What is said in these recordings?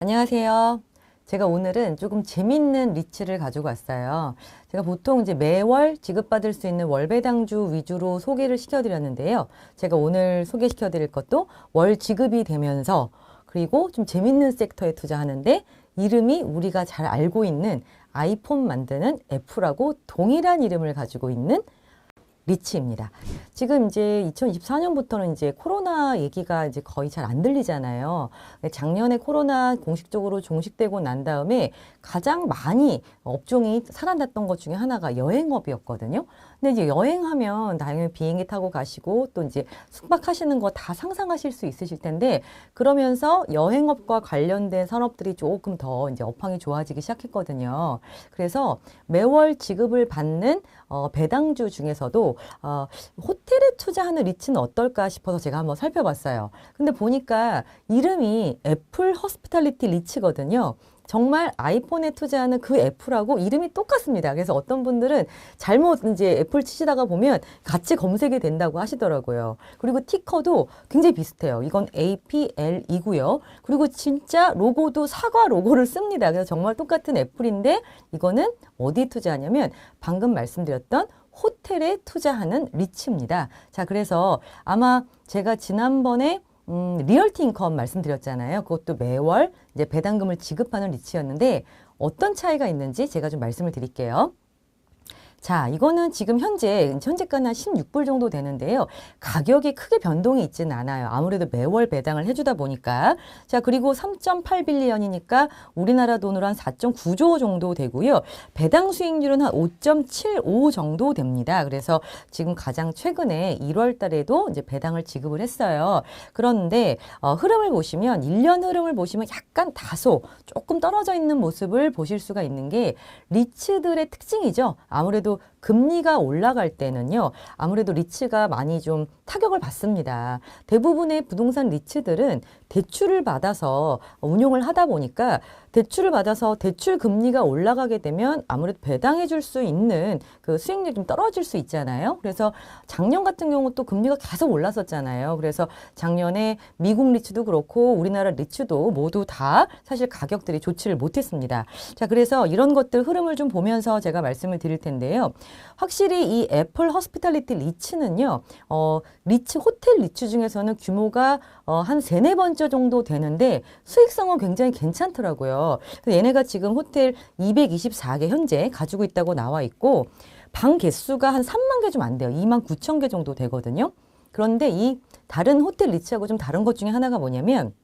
안녕하세요. 제가 오늘은 조금 재밌는 리츠를 가지고 왔어요. 제가 보통 이제 매월 지급받을 수 있는 월배당주 위주로 소개를 시켜드렸는데요. 제가 오늘 소개시켜드릴 것도 월 지급이 되면서 그리고 좀 재밌는 섹터에 투자하는데 이름이 우리가 잘 알고 있는 아이폰 만드는 애플하고 동일한 이름을 가지고 있는 리츠입니다. 지금 이제 2024년부터는 이제 코로나 얘기가 이제 거의 잘 안 들리잖아요. 작년에 코로나 공식적으로 종식되고 난 다음에 가장 많이 업종이 살아났던 것 중에 하나가 여행업이었거든요. 근데 이제 여행하면 당연히 비행기 타고 가시고 또 이제 숙박하시는 거 다 상상하실 수 있으실 텐데 그러면서 여행업과 관련된 산업들이 조금 더 이제 업황이 좋아지기 시작했거든요. 그래서 매월 지급을 받는 배당주 중에서도 호텔에 투자하는 리츠는 어떨까 싶어서 제가 한번 살펴봤어요. 근데 보니까 이름이 애플 호스피탈리티 리츠거든요. 정말 아이폰에 투자하는 그 애플하고 이름이 똑같습니다. 그래서 어떤 분들은 잘못 이제 애플 치시다가 보면 같이 검색이 된다고 하시더라고요. 그리고 티커도 굉장히 비슷해요. 이건 APL이고요. 그리고 진짜 로고도 사과 로고를 씁니다. 그래서 정말 똑같은 애플인데 이거는 어디에 투자하냐면 방금 말씀드렸던 호텔에 투자하는 리츠입니다. 자, 그래서 아마 제가 지난번에 리얼티 인컴 말씀드렸잖아요. 그것도 매월 이제 배당금을 지급하는 리츠였는데 어떤 차이가 있는지 제가 좀 말씀을 드릴게요. 자, 이거는 지금 현재가는 한 16불 정도 되는데요. 가격이 크게 변동이 있지는 않아요. 아무래도 매월 배당을 해주다 보니까. 자, 그리고 3.8빌리언이니까 우리나라 돈으로 한 4.9조 정도 되고요. 배당 수익률은 한 5.75 정도 됩니다. 그래서 지금 가장 최근에 1월 달에도 이제 배당을 지급을 했어요. 그런데 흐름을 보시면 1년 흐름을 보시면 약간 다소 조금 떨어져 있는 모습을 보실 수가 있는 게 리츠들의 특징이죠. 아무래도 금리가 올라갈 때는요, 아무래도 리츠가 많이 좀 타격을 받습니다. 대부분의 부동산 리츠들은 대출을 받아서 운용을 하다 보니까 대출을 받아서 대출 금리가 올라가게 되면 아무래도 배당해 줄 수 있는 그 수익률이 좀 떨어질 수 있잖아요. 그래서 작년 같은 경우 또 금리가 계속 올랐었잖아요. 그래서 작년에 미국 리츠도 그렇고 우리나라 리츠도 모두 다 사실 가격들이 좋지를 못했습니다. 자, 그래서 이런 것들 흐름을 좀 보면서 제가 말씀을 드릴 텐데요. 확실히 이 애플 호스피탈리티 리츠는요, 호텔 리츠 중에서는 규모가 한 세네 번째 정도 되는데 수익성은 굉장히 괜찮더라고요. 그래서 얘네가 지금 호텔 224개 현재 가지고 있다고 나와 있고 방 개수가 한 3만 개 좀 안 돼요. 2만 9천 개 정도 되거든요. 그런데 이 다른 호텔 리츠하고 좀 다른 것 중에 하나가 뭐냐면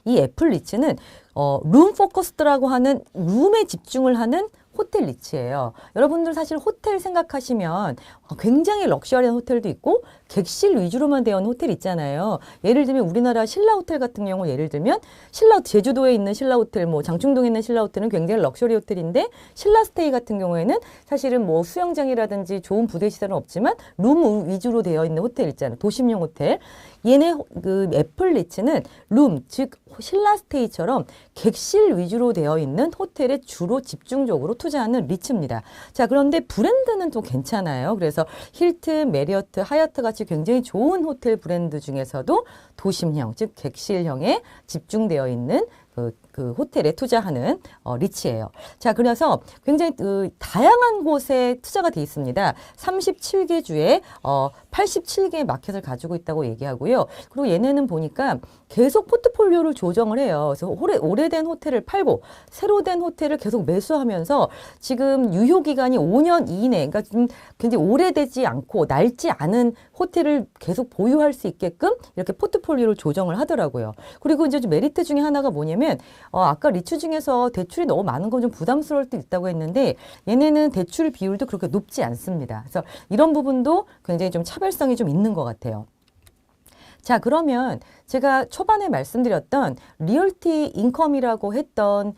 이 애플 리츠는 룸 포커스드라고 하는 룸에 집중을 하는 호텔 리츠예요. 여러분들 사실 호텔 생각하시면 굉장히 럭셔리한 호텔도 있고 객실 위주로만 되어 있는 호텔 있잖아요. 예를 들면 우리나라 신라 호텔 같은 경우 예를 들면 제주도에 있는 신라 호텔, 뭐 장충동에 있는 신라 호텔은 굉장히 럭셔리 호텔인데 신라 스테이 같은 경우에는 사실은 뭐 수영장이라든지 좋은 부대 시설은 없지만 룸 위주로 되어 있는 호텔 있잖아요. 도심용 호텔. 얘네 그 애플 리츠는 룸, 즉 신라 스테이처럼 객실 위주로 되어 있는 호텔에 주로 집중적으로 투자하는 리츠입니다. 자, 그런데 브랜드는 또 괜찮아요. 그래서 힐튼, 메리어트, 하얏트 같이 굉장히 좋은 호텔 브랜드 중에서도 도심형, 즉 객실형에 집중되어 있는 그 호텔에 투자하는 리츠예요. 자, 그래서 굉장히 다양한 곳에 투자가 돼 있습니다. 37개 주에 87개의 마켓을 가지고 있다고 얘기하고요. 그리고 얘네는 보니까 계속 포트폴리오를 조정을 해요. 그래서 오래된 호텔을 팔고 새로 된 호텔을 계속 매수하면서 지금 유효 기간이 5년 이내, 그러니까 좀 굉장히 오래되지 않고 낡지 않은 호텔을 계속 보유할 수 있게끔 이렇게 포트폴리오를 조정을 하더라고요. 그리고 이제 좀 메리트 중에 하나가 뭐냐면 아까 리츠 중에서 대출이 너무 많은 건 좀 부담스러울 때 있다고 했는데 얘네는 대출 비율도 그렇게 높지 않습니다. 그래서 이런 부분도 굉장히 좀 차별성이 좀 있는 것 같아요. 자, 그러면 제가 초반에 말씀드렸던 리얼티 인컴이라고 했던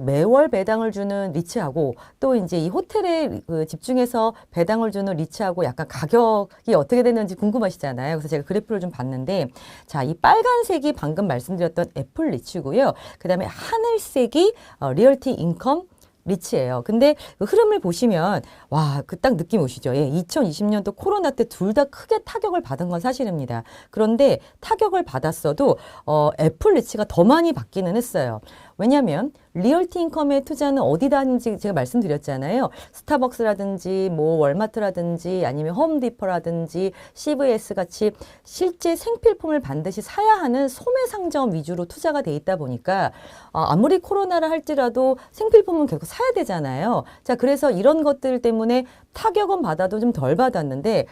매월 배당을 주는 리츠하고 또 이제 이 호텔에 집중해서 배당을 주는 리츠하고 약간 가격이 어떻게 되는지 궁금하시잖아요. 그래서 제가 그래프를 좀 봤는데 자, 이 빨간색이 방금 말씀드렸던 애플 리츠고요. 그 다음에 하늘색이 리얼티 인컴 리츠예요. 근데 그 흐름을 보시면 와, 그 딱 느낌 오시죠? 예, 2020년도 코로나 때 둘 다 크게 타격을 받은 건 사실입니다. 그런데 타격을 받았어도 애플 리츠가 더 많이 받기는 했어요. 왜냐하면 리얼티 인컴의 투자는 어디다 하는지 제가 말씀드렸잖아요. 스타벅스라든지 뭐 월마트라든지 아니면 홈디포라든지 CVS 같이 실제 생필품을 반드시 사야 하는 소매 상점 위주로 투자가 돼 있다 보니까 아무리 코로나를 할지라도 생필품은 계속 사야 되잖아요. 자, 그래서 이런 것들 때문에 타격은 받아도 좀 덜 받았는데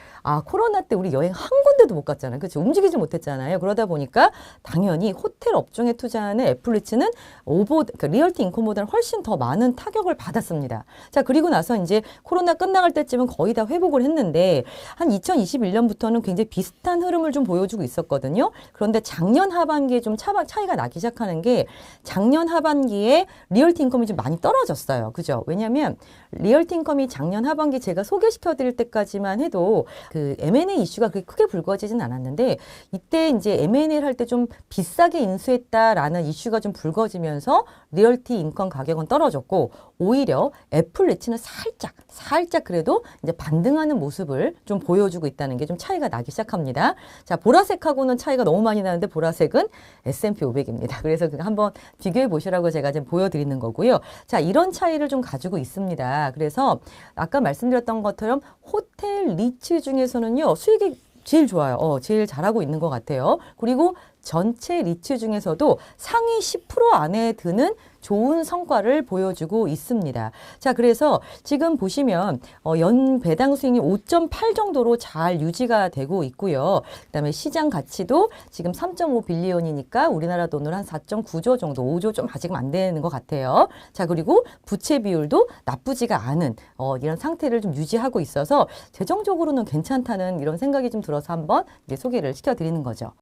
코로나 때 우리 여행 한 군데도 못 갔잖아요. 그렇죠? 움직이지 못했잖아요. 그러다 보니까 당연히 호텔 업종에 투자하는 애플리츠는 그러니까 리얼티 인컴보다는 훨씬 더 많은 타격을 받았습니다. 자, 그리고 나서 이제 코로나 끝나갈 때쯤은 거의 다 회복을 했는데 한 2021년부터는 굉장히 비슷한 흐름을 좀 보여주고 있었거든요. 그런데 작년 하반기에 좀 차이가 나기 시작하는 게 작년 하반기에 리얼티 인컴이 좀 많이 떨어졌어요. 그죠? 왜냐하면 리얼티 인컴이 작년 하반기 제가 소개시켜 드릴 때까지만 해도 그 M&A 이슈가 그렇게 크게 불거지진 않았는데 이때 이제 M&A를 할 때 좀 비싸게 인수했다라는 이슈가 좀 불거지면서 리얼티 인컴 가격은 떨어졌고 오히려 애플 리츠는 살짝 그래도 이제 반등하는 모습을 좀 보여주고 있다는 게 좀 차이가 나기 시작합니다. 자, 보라색하고는 차이가 너무 많이 나는데 보라색은 S&P 500입니다. 그래서 한번 비교해 보시라고 제가 지금 보여드리는 거고요. 자, 이런 차이를 좀 가지고 있습니다. 그래서 아까 말씀드렸던 것처럼 호텔 리츠 중에서는요, 수익이 제일 좋아요. 제일 잘하고 있는 것 같아요. 그리고 전체 리츠 중에서도 상위 10% 안에 드는 좋은 성과를 보여주고 있습니다. 자, 그래서 지금 보시면 연 배당 수익이 5.8 정도로 잘 유지가 되고 있고요. 그다음에 시장 가치도 지금 3.5 빌리언이니까 우리나라 돈으로 한 4.9조 정도, 5조 좀 아직 안 되는 것 같아요. 자, 그리고 부채 비율도 나쁘지가 않은 이런 상태를 좀 유지하고 있어서 재정적으로는 괜찮다는 이런 생각이 좀 들어서 한번 이제 소개를 시켜드리는 거죠.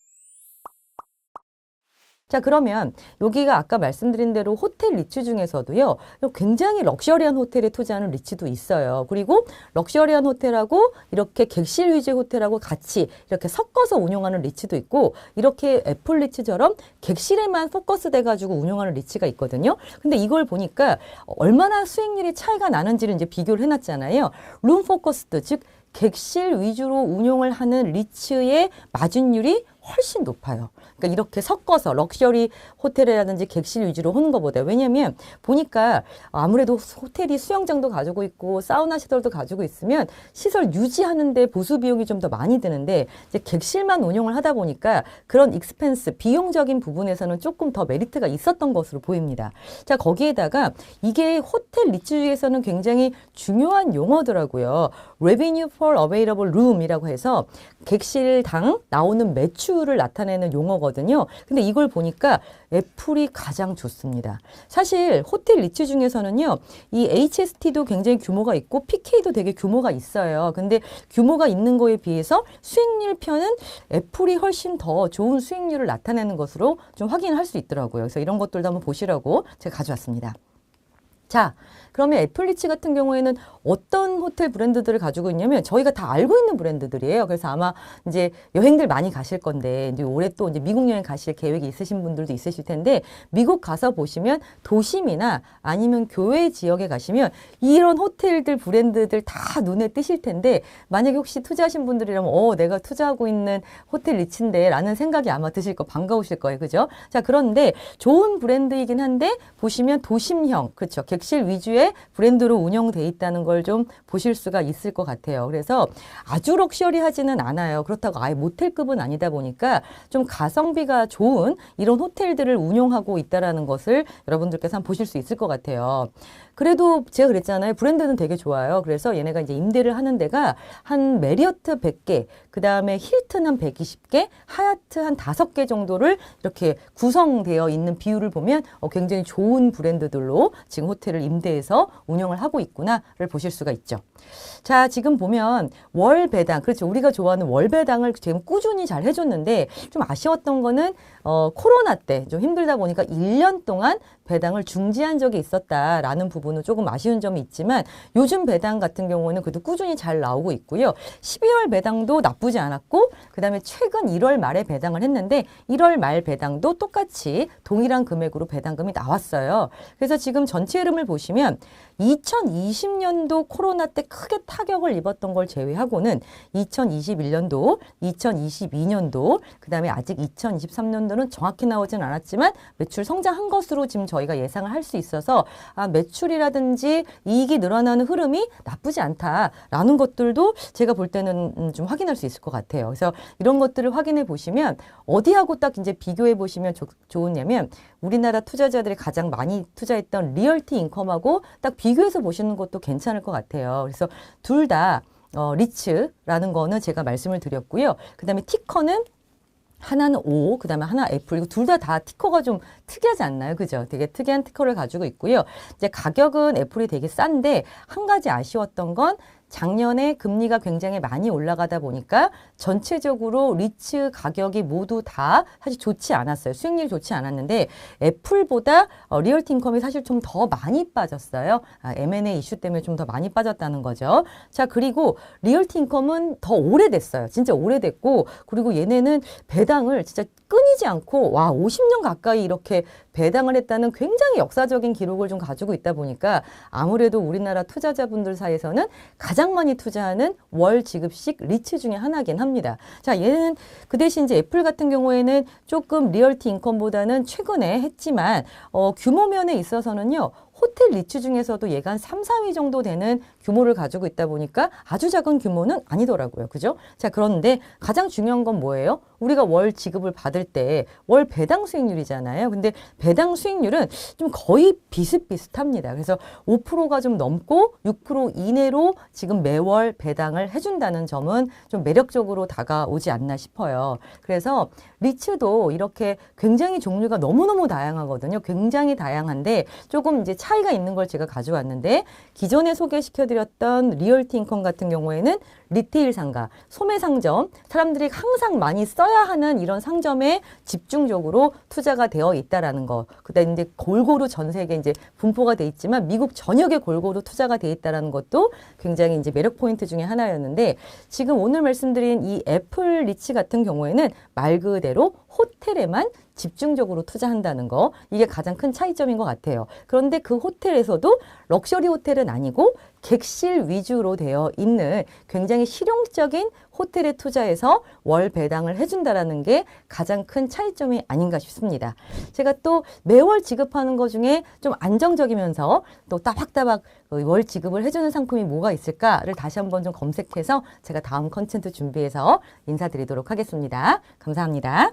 자, 그러면 여기가 아까 말씀드린 대로 호텔 리츠 중에서도요, 굉장히 럭셔리한 호텔에 투자하는 리츠도 있어요. 그리고 럭셔리한 호텔하고 이렇게 객실 위주의 호텔하고 같이 이렇게 섞어서 운용하는 리츠도 있고, 이렇게 애플 리츠처럼 객실에만 포커스 돼가지고 운용하는 리츠가 있거든요. 근데 이걸 보니까 얼마나 수익률이 차이가 나는지를 이제 비교를 해놨잖아요. 룸 포커스드, 즉 객실 위주로 운용을 하는 리츠의 마진율이 훨씬 높아요. 그러니까 이렇게 섞어서 럭셔리 호텔이라든지 객실 위주로 하는 것보다. 왜냐면 보니까 아무래도 호텔이 수영장도 가지고 있고 사우나 시설도 가지고 있으면 시설 유지하는데 보수 비용이 좀 더 많이 드는데 이제 객실만 운용을 하다 보니까 그런 익스펜스, 비용적인 부분에서는 조금 더 메리트가 있었던 것으로 보입니다. 자, 거기에다가 이게 호텔 리츠에서는 굉장히 중요한 용어더라고요. Revenue per Available Room이라고 해서 객실당 나오는 매출을 나타내는 용어거든요. 근데 이걸 보니까 애플이 가장 좋습니다. 사실 호텔 리츠 중에서는요, 이 HST도 굉장히 규모가 있고 PK도 되게 규모가 있어요. 근데 규모가 있는 거에 비해서 수익률 편은 애플이 훨씬 더 좋은 수익률을 나타내는 것으로 좀 확인할 수 있더라고요. 그래서 이런 것들도 한번 보시라고 제가 가져왔습니다. 자, 그러면 애플 리츠 같은 경우에는 어떤 호텔 브랜드들을 가지고 있냐면 저희가 다 알고 있는 브랜드들이에요. 그래서 아마 이제 여행들 많이 가실 건데 이제 올해 또 이제 미국 여행 가실 계획이 있으신 분들도 있으실 텐데 미국 가서 보시면 도심이나 아니면 교외 지역에 가시면 이런 호텔들 브랜드들 다 눈에 띄실 텐데 만약에 혹시 투자하신 분들이라면 내가 투자하고 있는 호텔 리츠인데 라는 생각이 아마 드실 거 반가우실 거예요. 그죠? 자, 그런데 좋은 브랜드이긴 한데 보시면 도심형, 그렇죠. 객실 위주의 브랜드로 운영돼 있다는 걸 좀 보실 수가 있을 것 같아요. 그래서 아주 럭셔리하지는 않아요. 그렇다고 아예 모텔급은 아니다 보니까 좀 가성비가 좋은 이런 호텔들을 운영하고 있다라는 것을 여러분들께서 한번 보실 수 있을 것 같아요. 그래도 제가 그랬잖아요. 브랜드는 되게 좋아요. 그래서 얘네가 이제 임대를 하는 데가 한 메리어트 100개, 그 다음에 힐튼 한 120개, 하얏트 한 5개 정도를 이렇게 구성되어 있는 비율을 보면 굉장히 좋은 브랜드들로 지금 호텔을 임대해서 운영을 하고 있구나를 보실 수가 있죠. 자, 지금 보면 월 배당, 그렇죠. 우리가 좋아하는 월 배당을 지금 꾸준히 잘 해줬는데 좀 아쉬웠던 거는 코로나 때 좀 힘들다 보니까 1년 동안 배당을 중지한 적이 있었다라는 부분은 조금 아쉬운 점이 있지만 요즘 배당 같은 경우는 그래도 꾸준히 잘 나오고 있고요. 12월 배당도 나쁘지 나쁘지 않았고 그다음에 최근 1월 말에 배당을 했는데 1월 말 배당도 똑같이 동일한 금액으로 배당금이 나왔어요. 그래서 지금 전체 흐름을 보시면 2020년도 코로나 때 크게 타격을 입었던 걸 제외하고는 2021년도, 2022년도, 그 다음에 아직 2023년도는 정확히 나오진 않았지만 매출 성장한 것으로 지금 저희가 예상을 할 수 있어서 매출이라든지 이익이 늘어나는 흐름이 나쁘지 않다라는 것들도 제가 볼 때는 좀 확인할 수 있을 것 같아요. 그래서 이런 것들을 확인해 보시면 어디하고 딱 이제 비교해 보시면 좋으냐면 우리나라 투자자들이 가장 많이 투자했던 리얼티 인컴하고 딱 비교해서 보시는 것도 괜찮을 것 같아요. 그래서 둘 다 리츠라는 거는 제가 말씀을 드렸고요. 그 다음에 티커는 하나는 O, 그 다음에 하나 애플. 이거 둘 다 티커가 좀 특이하지 않나요? 그죠? 되게 특이한 티커를 가지고 있고요. 이제 가격은 애플이 되게 싼데 한 가지 아쉬웠던 건 작년에 금리가 굉장히 많이 올라가다 보니까 전체적으로 리츠 가격이 모두 다 사실 좋지 않았어요. 수익률이 좋지 않았는데 애플보다 리얼티 인컴이 사실 좀 더 많이 빠졌어요. M&A 이슈 때문에 좀 더 많이 빠졌다는 거죠. 자, 그리고 리얼티 인컴은 더 오래됐어요. 진짜 오래됐고 그리고 얘네는 배당을 진짜 끊이지 않고 50년 가까이 이렇게 배당을 했다는 굉장히 역사적인 기록을 좀 가지고 있다 보니까 아무래도 우리나라 투자자분들 사이에서는 가장 많이 투자하는 월 지급식 리츠 중에 하나긴 합니다. 자, 얘는 그 대신 이제 애플 같은 경우에는 조금 리얼티 인컴보다는 최근에 했지만 규모 면에 있어서는요. 호텔 리츠 중에서도 얘가 한 3, 4위 정도 되는 규모를 가지고 있다 보니까 아주 작은 규모는 아니더라고요. 그죠? 자, 그런데 가장 중요한 건 뭐예요? 우리가 월 지급을 받을 때 월 배당 수익률이잖아요. 근데 배당 수익률은 좀 거의 비슷비슷합니다. 그래서 5%가 좀 넘고 6% 이내로 지금 매월 배당을 해준다는 점은 좀 매력적으로 다가오지 않나 싶어요. 그래서 리츠도 이렇게 굉장히 종류가 너무너무 다양하거든요. 굉장히 다양한데 조금 이제 차이가 있는 걸 제가 가져왔는데 기존에 소개시켜드렸던 리얼티 인컴 같은 경우에는 리테일 상가, 소매 상점, 사람들이 항상 많이 써야 하는 이런 상점에 집중적으로 투자가 되어 있다라는 거. 그다음에 이제 골고루 전 세계 이제 분포가 돼 있지만 미국 전역에 골고루 투자가 돼 있다라는 것도 굉장히 이제 매력 포인트 중에 하나였는데 지금 오늘 말씀드린 이 애플 리츠 같은 경우에는 말 그대로 호텔에만 집중적으로 투자한다는 거 이게 가장 큰 차이점인 것 같아요. 그런데 그 호텔에서도 럭셔리 호텔은 아니고 객실 위주로 되어 있는 굉장히 실용적인 호텔에 투자해서 월 배당을 해준다라는 게 가장 큰 차이점이 아닌가 싶습니다. 제가 또 매월 지급하는 것 중에 좀 안정적이면서 또 따박따박 월 지급을 해주는 상품이 뭐가 있을까를 다시 한번 좀 검색해서 제가 다음 컨텐츠 준비해서 인사드리도록 하겠습니다. 감사합니다.